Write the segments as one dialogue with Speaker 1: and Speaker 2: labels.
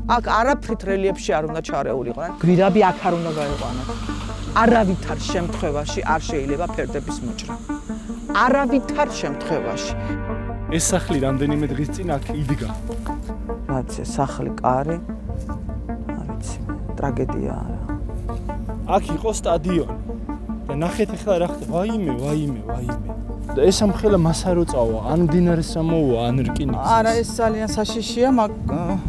Speaker 1: აქ არაფრით რელიეფში არ უნდა ჩარეულიყო. გვირაბი აქ არ უნდა გაიყვანოთ. არავითარ შემთხვევაში არ შეიძლება ფერდების მოჭრა. არავითარ შემთხვევაში.
Speaker 2: ეს სახლი რამდენიმე დღის წინ აქ იდგა.
Speaker 1: რაცი სახლი კარი. არ ვიცი, ტრაგედია არა.
Speaker 2: აქ იყო სტადიონი. და ნახეთ ახლა რა ხდება. ვაიმე. და ეს ამხელა მას არ უწავა, ან მდინარეს ამოუვა, ან რკინიგზას.
Speaker 1: არა, ეს ძალიან საშიშია, მაგ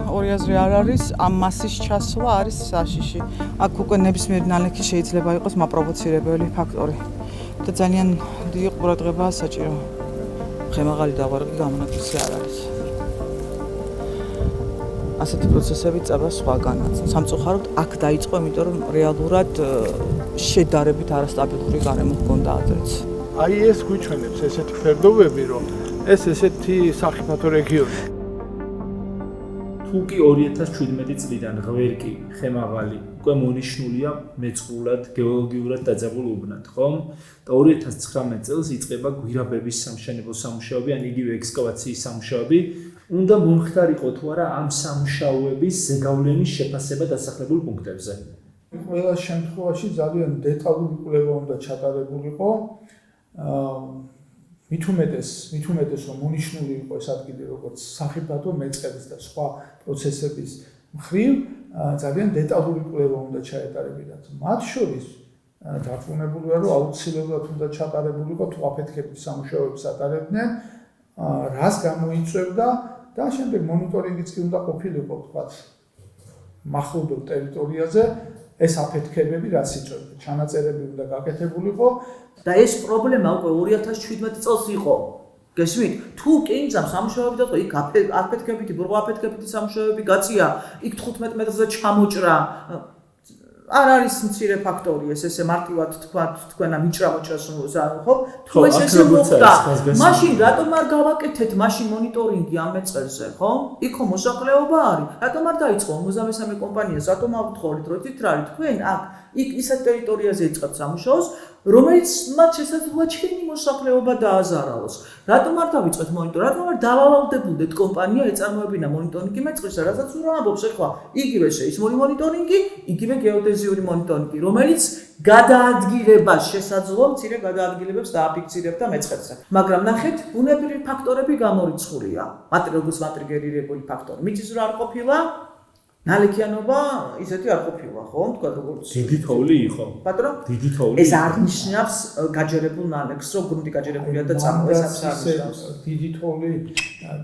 Speaker 1: ორი აზრი არ არის, ამ მასის ჩასვლა არის საშიში. აქ უკვე ნებისმიერი ნალექი შეიძლება იყოს მაპროვოცირებელი ფაქტორი. და ძალიან დიდი ყურადღებაა საჭირო. ხემაღალი დავარყი გამონაკლისი არ არის. ასეთი პროცესები წება სხვაგანაც. სამწუხაროდ აქ დაიწყო, იმიტომ რომ რეალურად შედარებით არასტაბილური გარემო ჰქონდა ადრეც.
Speaker 3: აი ეს გვიჩვენებს ესეთი ფერდობები, რომ ეს ესეთი სახიფათო რეგიონი.
Speaker 4: თუ კი 2017 წლიდან ღვერკი, ხემაღალი უკვე მონიშნულია მეწყრულად, გეოლოგიურად დაძაბულ უბნად, ხომ? და 2019 წელს იწყება გვირაბების სამშენებლო სამუშაოები, ან იგივე ექსკავაციის სამუშაოები. უნდა მომხდარიყო თუ არა ამ სამუშაოების ზეგავლენის შეფასება დასახლებულ პუნქტებზე.
Speaker 3: ყველა შემთხვევაში ძალიან დეტალური კვლევა უნდა ჩატარებულიყო. მით უმეტეს რომ მონიშნული იყო ეს ადგილი როგორც სახიფათო მეწყერის და სხვა პროცესების მხრივ ძალიან დეტალური კვლევა უნდა ჩაეტარებინათ. მათ შორის დარწმუნებულია რომ აუცილებლად უნდა ჩატარებულიყო თუ აფეთქების სამუშაოებს ატარებდნენ, რას გამოიწვევდა და შემდეგ მონიტორინგიც კი უნდა ყოფილიყო, თქვათ, მახლობელ ტერიტორიაზე ეს აფეთქებები რას იწვევდა. ჩანაწერები უნდა გაკეთებულიყო
Speaker 5: და ეს პრობლემა უკვე 2017 წელს იყო. გესმით? თუ კი იმძამ სამუშაოები და იქ აფეთქებითი, ბრუღაფეთქებითი სამუშაოები გაწია, იქ 15 მეტრზე ჩამოჭრა. არ არის მცირე ფაქტორი ეს, ესე მარტივად თქვათ, თქვენა მიჭრა-მოჭრას ხო? თუ ეს ესე მოხდა, მაშინ რატომ არ გავაკეთეთ მაშინ მონიტორინგი ამ მეწყერზე, ხო? იქ ხო მოსახლეობა არის. რატომ არ დაიწყო 53 კომპანიას, რატომ ავთხოვთ, რომ თითრარი თქვენ აქ იქ ისეთ ტერიტორიაზე იწყებთ სამუშაოს, რომელიც მათ შესაძლოა ჩვენი მოსახლეობა დააზარალოს. რატომ არ დავიწყეთ მონიტორინგი? რატომ არ დავალდებოდეთ კომპანია ეწარმოებინა მონიტორინგი მეწყერსა, რასაც უნდა ამბობს ახლა იგივე შეისმული მონიტორინგი, იგივე გეოდეზიური მონიტორინგი, რომელიც გადაადგილებას შესაძლოა მცირე გადაადგილებებს დააფიქსირებდა მეწყერსა. მაგრამ ნახეთ, ბუნებრივი ფაქტორები გამორიცხულია. როგორც მატრიგერირებული ფაქტორი. მიწის რო არ ყოფილა ნალექიანობა ისეთი არ ყოფილა, ხო? თქვა როგორც
Speaker 4: დიდი თოვლი იყო.
Speaker 5: პატრო?
Speaker 4: დიდი თოვლი.
Speaker 5: ეს არ ნიშნავს გაჯერებულ ნალექს, რომ გრუნტი გაჯერებულია და წამოეს აფსარს.
Speaker 3: დიდი თოვლი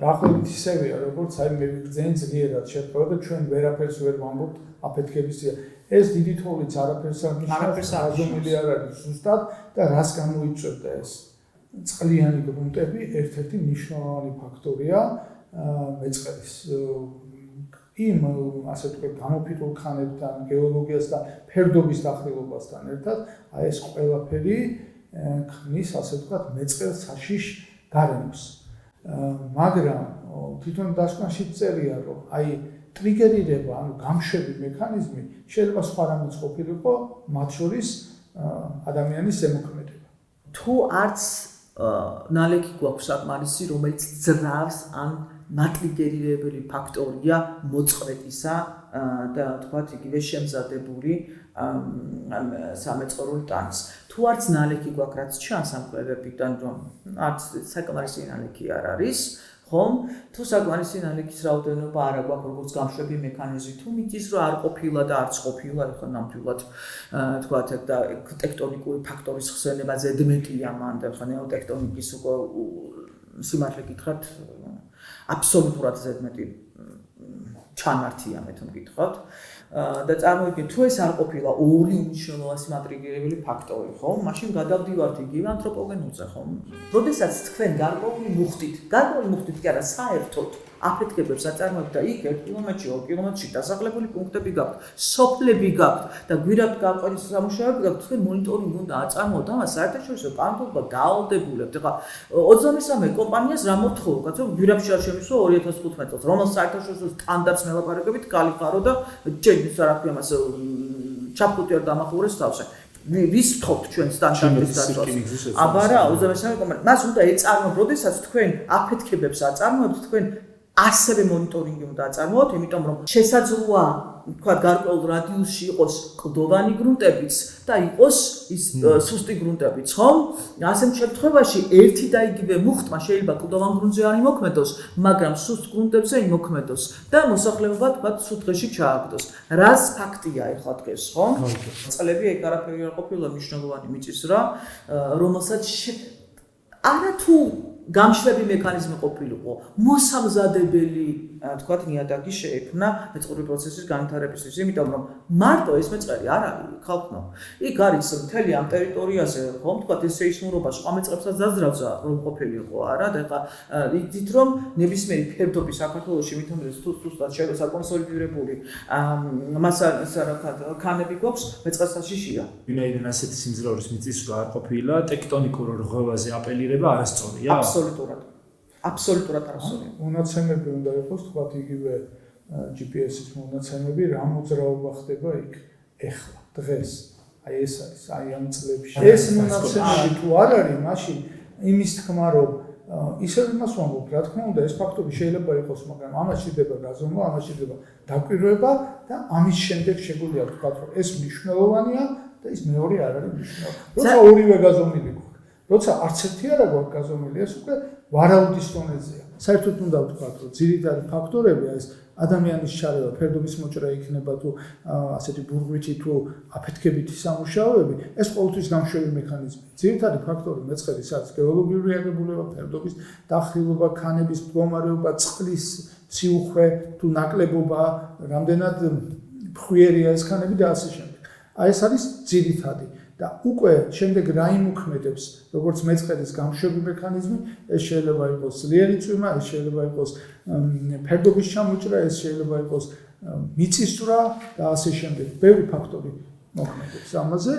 Speaker 3: გახლავთ ისევეა, როგორც აი მე ძენ ძლიერად შეფრთხილდა და ჩვენ ვერაფერს ვერ ვამბობთ აფეთქებისია. ეს დიდი თოვლიც არაფერს არ ნიშნავს, აზომილი არ არის ზუსტად და რას გამოიწვევდა ეს? წყლიანი გრუნტები ერთ-ერთი მნიშვნელოვანი ფაქტორია მეწყერის იმ ასე ვთქვათ გამოფიტულ ქანებთან, გეოლოგიასთან, ფერდობის დახილობასთან ერთად, აი ეს ყველაფერი ქმნის ასე ვთქვათ მეწყერს საშიშ გარემოს. მაგრამ თვითონ დასკვნაში წერია, რომ აი ტრიგერირება, ანუ გამშვები მექანიზმი შეიძლება სხვა რამეც ყოფილიყო, მათ შორის ადამიანის ზემოქმედება.
Speaker 5: თუ არც ნალექი გვაქვს საკმარისი, რომელიც ძრავს ან მატრიგერირებელი ფაქტორია მოწყრეტისა და თქვათ იგივე შემზადებული სამეწყრული ტანის. თუ არც ნალექი გვაქვს, რაც ჩანს ამ კვლევებიდან, რომ არც საკმარისი ნალექი არ არის, ხომ? თუ საკმარისი ნალექის რაოდენობა არ აქვს, როგორც გამშვები მექანიზმი, თუ მიწის რო არ ყოფილა და არც ყოფილა, ეხლა ნამდვილად თქვათ და ტექტონიკური ფაქტორის ხსენება ზედმეტია მან და ხა ნეოტექტონიკის უკვე სიმართლე გითხრათ აბსოლუტურად ზედმეტი ჩანართია მე თვითონ გითხრათ და წარმოვიდგინეთ თუ ეს არ ყოფილა ორი უნიშნულოვანი მატრიგერებელი ფაქტორი ხო მაშინ გადავდივართ იგივე ანთროპოგენულზე ხო როდესაც თქვენ გარკვეული მუხტით კი არა საერთოდ აფეთქებებს აწარმოებთ და იქ 1 კილომეტრში 2 კილომეტრში დასახლებული პუნქტები გაქვთ სოფლები გაქვთ და გვირაბ გაყვანის სამუშაოები გაქვთ თქვენ მონიტორინგი უნდა აწარმოოთ ამას საერთაშორისო კანონმდებლობა დაალდებულებთ ეხლა 23 კომპანიას რა მოთხოვო კაცო გვირაბში არ შემისვა 2015 წელს რომელს საერთაშორისო სტანდარტს მელაპარაკებით კალიფარო და ჯენის რა ქვია მას ჩაფხუტი არ დამახურეს თავზე ვის ვთხოვთ ჩვენ სტანდარტის დაცვას აბა რა 23 კომპანია მას უნდა ეწარმოოთ როდესაც თქვენ აფეთქებებს აწარმოებთ თქვენ ასევე მონიტორინგი უნდა აწარმოოთ, იმიტომ რომ შესაძლოა თქვა გარკვეულ რადიუსში იყოს კლდოვანი გრუნტებიც და იყოს ის სუსტი გრუნტებიც, ხომ? ასეთ შემთხვევაში ერთი და იგივე მუხტმა შეიძლება კლდოვან გრუნტზე არ იმოქმედოს, მაგრამ სუსტ გრუნტებზე იმოქმედოს და მოსახლეობა თქვა სუდღეში ჩააგდოს. რაც ფაქტია ეხლა დღეს, ხომ? წლები ეგ არაფერი არ ყოფილა მნიშვნელოვანი მიწის რა, რომელსაც არათუ გამშვები მექანიზმი ყოფილიყო, მოსამზადებელი, თქვათ, ნიადაგი შეექმნა მეწყრული პროცესის განვითარებისთვის, იმიტომ რომ მარტო ეს მეწყერი არ არის, ხალხო. იქ არის მთელი ამ ტერიტორიაზე, ხომ, თქვათ, ეს სეისმურობა სხვა მეწყებსაც დაძრავდა, რომ ყოფილიყო, არა? და ეხლა იგდით რომ ნებისმიერი ფერდობი საქართველოში მithomდეს თუ ზუსტად საკონსოლიდირებული ქანები გვაქვს, მეწყერსაშიშია.
Speaker 4: ვინაიდან ასეთი სიმძლავრის მიწისძვრა არ ყოფილა, ტექტონიკურ რღვევაზე აპელირება არასწორია.
Speaker 5: Absolutურად არასწორია.
Speaker 3: მონაცემები უნდა იყოს, თქვათ, იგივე GPS-ის მონაცემები, რა მოძრაობა ხდება იქ ეხლა, დღეს. აი ეს არის, აი ამ წლებში. ეს მონაცემები თუ არ არის, მაშინ იმის თქმა, რომ ისევ იმას ვამბობ, რა თქმა უნდა, ეს ფაქტები შეიძლება იყოს, მაგრამ ამას შეიძლება გაზომვა, ამას შეიძლება დაკვირვება და ამის შემდეგ შეგვიძლია ვთქვათ, რომ ეს მნიშვნელოვანია და ის მეორე არ არის მნიშვნელოვანი. როცა ორივე გაზომილი გვაქვს. როცა არც ერთი არა გვაქვს გაზომილი, ეს უკვე ვარაუდის დონეზეა. საერთოდ უნდა ვთქვათ, რომ ძირითადი ფაქტორები ეს ადამიანის ჩარევა, ფერდობის მოჭრა იქნება თუ ასეთი ბურღვითი თუ აფეთქებითი სამუშაოები, ეს ყოველთვის გამშვები მექანიზმია. ძირითადი ფაქტორი მეწყერის არის გეოლოგიური აგებულება, ფერდობის დახრილობა, ქანების მდგომარეობა, წყლის სიუხვე თუ ნაკლებობა, რამდენად ფხვიერია ეს ქანები და ასე შემდეგ. აი ეს არის ძირითადი. და უკვე შემდეგ რა იმოქმედებს, როგორც მეწყერის გამშვები მექანიზმი, ეს შეიძლება იყოს ძლიერი წვიმა, ეს შეიძლება იყოს ფერდობის ჩამოჭრა, ეს შეიძლება იყოს მიწისძვრა და ასე შემდეგ. ბევრი ფაქტორი მოქმედებს ამაზე,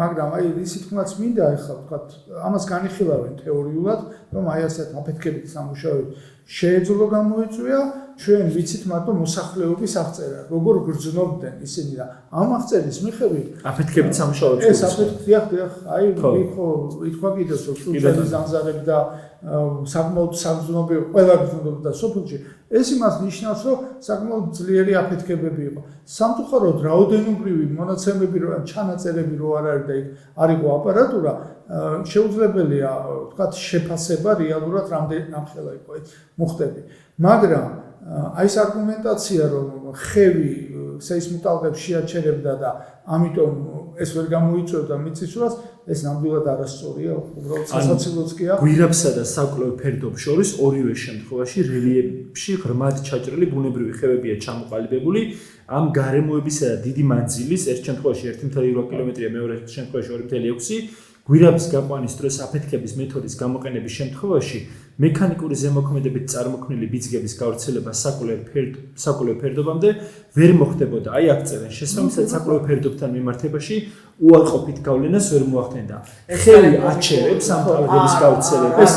Speaker 3: მაგრამ აი ისი თქმაც მინდა ახლა ვთქვათ, ამას განიხილავენ თეორიულად, რომ აი ასეთ აფეთქებით სამუშაოები შეეძლო გამოიწვია, ჩვენ ვიცით მარტო მოსახლეობის აღწერა, როგორ გრძნობდნენ ისინი და ამ აღწერის მიხედვით
Speaker 4: აფეთქებით სამუშაოებს
Speaker 3: ეს აფეთქებია, აი ხო ითქვა კიდევ რომ სულწელის ანზარები და საკმაოდ საგრძნობი ყველა გრძნობდა სოფელში, ეს იმას ნიშნავს, რომ საკმაოდ ძლიერი აფეთქებები იყო. სამწუხაროდ რაოდენობრივი მონაცემები რო ჩანაწერები რო არ არის და იქ არ იყო აპარატურა, შეუძლებელია ვთქვათ შეფასება რეალურად რამდენი ნამხელა იყო ეს მუხტები. მაგრამ აი ეს არგუმენტაცია რომ ხევი სეისმურ ტალღებს შეაჩერებდა და ამიტომ ეს ვერ გამოიწვევდა მიწისძვრას, ეს ნამდვილად არასწორია, უბრალოდ სასაცილოც კი აქვს.
Speaker 4: გვირაბსა და საკვლევ ფერდობს შორის ორივე შემთხვევაში რელიეფში ღრმად ჩაჭრილი ბუნებრივი ხევებია ჩამოყალიბებული. ამ გარემოებისა და დიდი მანძილის ერთ შემთხვევაში 1.8 კილომეტრია, მეორე შემთხვევაში 2.6 გვირაბის გაყვანის დროს აფეთქების მეთოდის გამოყენების შემთხვევაში მექანიკური ზემოქმედებით წარმოქმნილი ბიძგების გავრცელება საკვლევ ფერდობამდე ვერ მოხდებოდა. აი აქ წერენ შესაბამისად საკვლევ ფერდობთან მიმართებაში უარყოფით გავლენას ვერ მოახდენდა. ხელი აჩერებს ამ ტალღების გავრცელებას,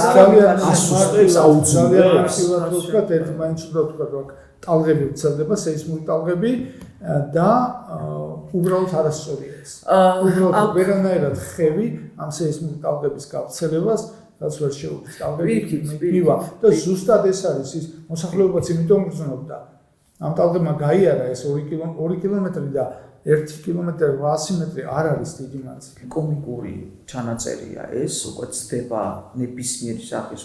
Speaker 4: ასუსტებს, აუძლებელს.
Speaker 3: ვთქვათ, ერთ მაინც უნდა ვთქვათ, რომ ტალღები ვრცელდება, სეისმური ტალღები და უბრალოდ არასწორია ეს. უბრალოდ ვერანაირად ხევი ამ სეისმური ტალღების გავრცელებას რაც ვერ შეუძლებს ტალღები მივა და ზუსტად ეს არის ის მოსახლეობაც იმიტომ გრძნობდა. ამ ტალღებმა გაიარა ეს 2 კილომეტრი და 1 კილომეტრი 800 მეტრი არ არის დიდი მანძილი.
Speaker 5: კომიკური ჩანაწერია ეს, უკვე ცდება ნებისმიერი სახის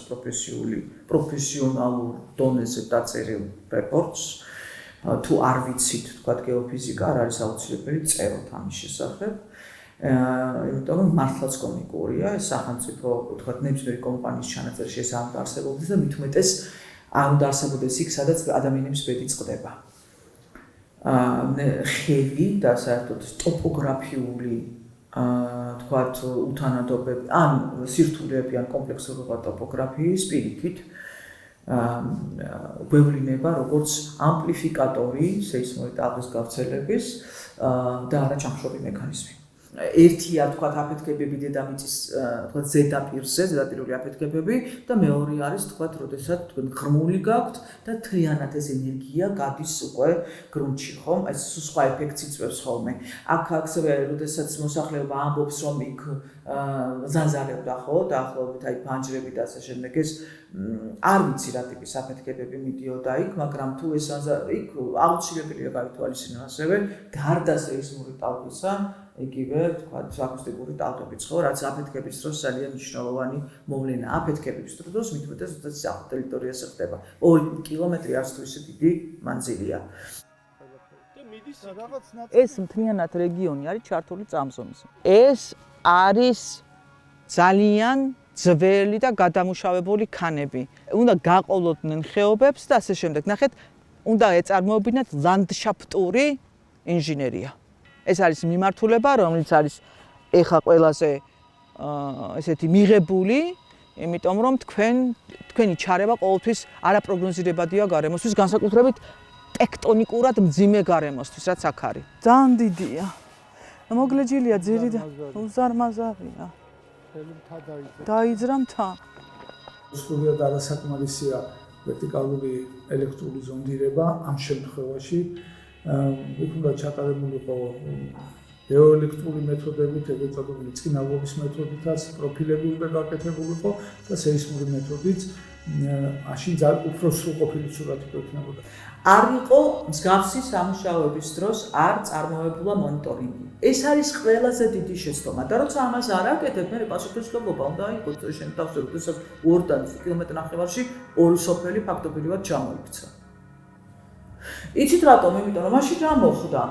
Speaker 5: პროფესიონალურ დონეზე დაწერილ რეპორტს. თუ არ ვიცით, თქვათ, გეოფიზიკა არ არის აუცილებელი წეროთ ამის შესახებ. იმიტომ რომ მართლაც კომიკურია, ეს სახელმწიფო, თქვათ, ნებისმიერი კომპანიის ჩანაწერში ეს არ არსებობდეს და მით უმეტეს არ უნდა არსებობდეს იქ, სადაც ადამიანების ბედი წყდება. ხევი და საერთოდ ტოპოგრაფიული, თქვათ, უთანადობები, ან სირთულეები, ან კომპლექსურობა ტოპოგრაფიის პირიქით გვევლინება როგორც ამპლიფიკატორი სეისმური ტალღის გავრცელების და არა ჩამხშობი მექანიზმი. ერთია თქვა აფეთქებები დედამიწის თქვა ზედაპირული აფეთქებები და მეორე არის თქვა როდესაც თქვენ ღრმული გაქვთ და თლიანად ეს ენერგია გადის უკვე გრუნტში ხომ ეს სხვა ეფექტს იწვევს ხოლმე აქ ასევე როდესაც მოსახლეობა ამბობს რომ იქ ზანზარებდა ხო დაახლოებით აი ფანჯრები და ასე შემდეგ ეს არ ვიცი რა ტიპის აფეთქებები მიდიოდა იქ მაგრამ თუ ეს იქ აუცილებელია გაითვალისწინო ასევე გარდა სეისმური ტალღისა იგივე თქვა აკუსტიკური ტალღებიც ხო რაც აფეთქების დროს ძალიან მნიშვნელოვანი მოვლენა აფეთქების დროს მithumetes როდესაც სახალხო ტერიტორიაზე ხდება 2 კილომეტრი არც თუ ისე დიდი მანძილია ეს მთლიანად რეგიონი არის ჩართული წამსონზე ეს არის ძალიან ძველი და გადამუშავებული ქანები უნდა გაყოლოდნენ ხეობებს და ასე შემდეგ ნახეთ უნდა ეწარმოებინათ ლანდშაფტური ინჟინერია ეს არის მიმართულება რომელიც არის ეხა ყველაზე ესეთი მიღებული იმიტომ რომ თქვენი ჩარევა ყოველთვის არაპროგნოზირებადია გარემოსთვის განსაკუთრებით ტექტონიკურად მძიმე გარემოსთვის რაც აქ არის ძალიან დიდია მოგლეჯილია ძირი და უზარმაზარია დაიძრა მთა
Speaker 3: სრულიად არასაკმარისია ვერტიკალური ელექტრული ზონდირება ამ შემთხვევაში იქ უნდა ჩატარებულიყო გეოელექტრული მეთოდებით, ეგრეთ წოდებული წინალობის მეთოდითაც პროფილები უნდა გაკეთებულიყო და სეისმური მეთოდით მაშინ უფრო სრულყოფილი სურათი გვექნებოდა.
Speaker 5: არ იყო მსგავსი სამუშაოების დროს არ წარმოებულა მონიტორინგი. ეს არის ყველაზე დიდი შეცდომა და როცა ამას არ აკეთებ, მე პასუხისმგებლობა უნდა იყოს შენ თავზე, როდესაც 2 კილომეტრ-ნახევარში ორი სოფელი ფაქტობრივად ჩამოიქცა. იცით რატომ? იმიტომ რომ მაშინ რა მოხდა?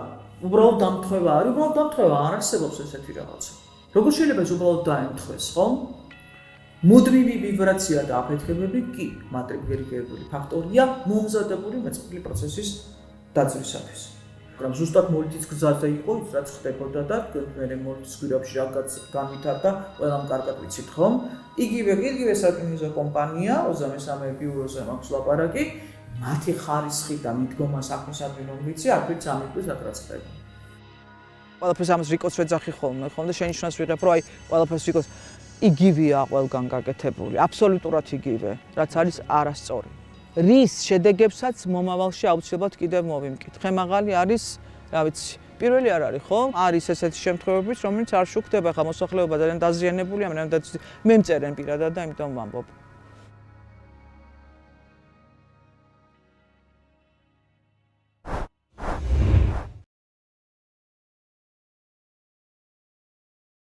Speaker 5: უბრალოდ დამთხევა არის, უბრალოდ დამთხევა არ არსებობს ესეთი რაღაცა. როგორ შეიძლება ეს უბრალოდ დაემთხეს, ხო? მუდმივი ვიბრაცია და აფეთქებები კი მატრიგირებული ფაქტორია მომზადებული მეწყრული პროცესის დაძვრისათვის. მაგრამ ზუსტად მოლითის გზაზე იყო ის რაც ხდებოდა და მე მოლითის გვირაბში რაღაც განვითარდა, ყველამ კარგად ვიცით ხომ? იგივე საკინიზო კომპანია 23 ბიუროზე მაქვს ლაპარაკი, მათი ხარისხი და მიდგომა საქმისადმი რომ ვიცი, არც ამიკვირს რაც ხდება. ყველაფერს ამას რიკოს ვეძახი ხოლმე და შენიშნავს ვიღებ რომ აი ყველაფერს რიკოს იგივეა ყველგან გაკეთებული, აბსოლუტურად იგივე, რაც არის არასწორი. რის შედეგებსაც მომავალში აუცილებლად კიდევ მოვიმკით. ხემაღალი არის, რა ვიცი, პირველი არ არის, ხო? არის ესეთი შემთხვევებიც, რომელიც არ შუქდება, ხა მოსახლეობა ძალიან დაზიანებულია, მე მწერენ პირადად და იმიტომ ვამბობ.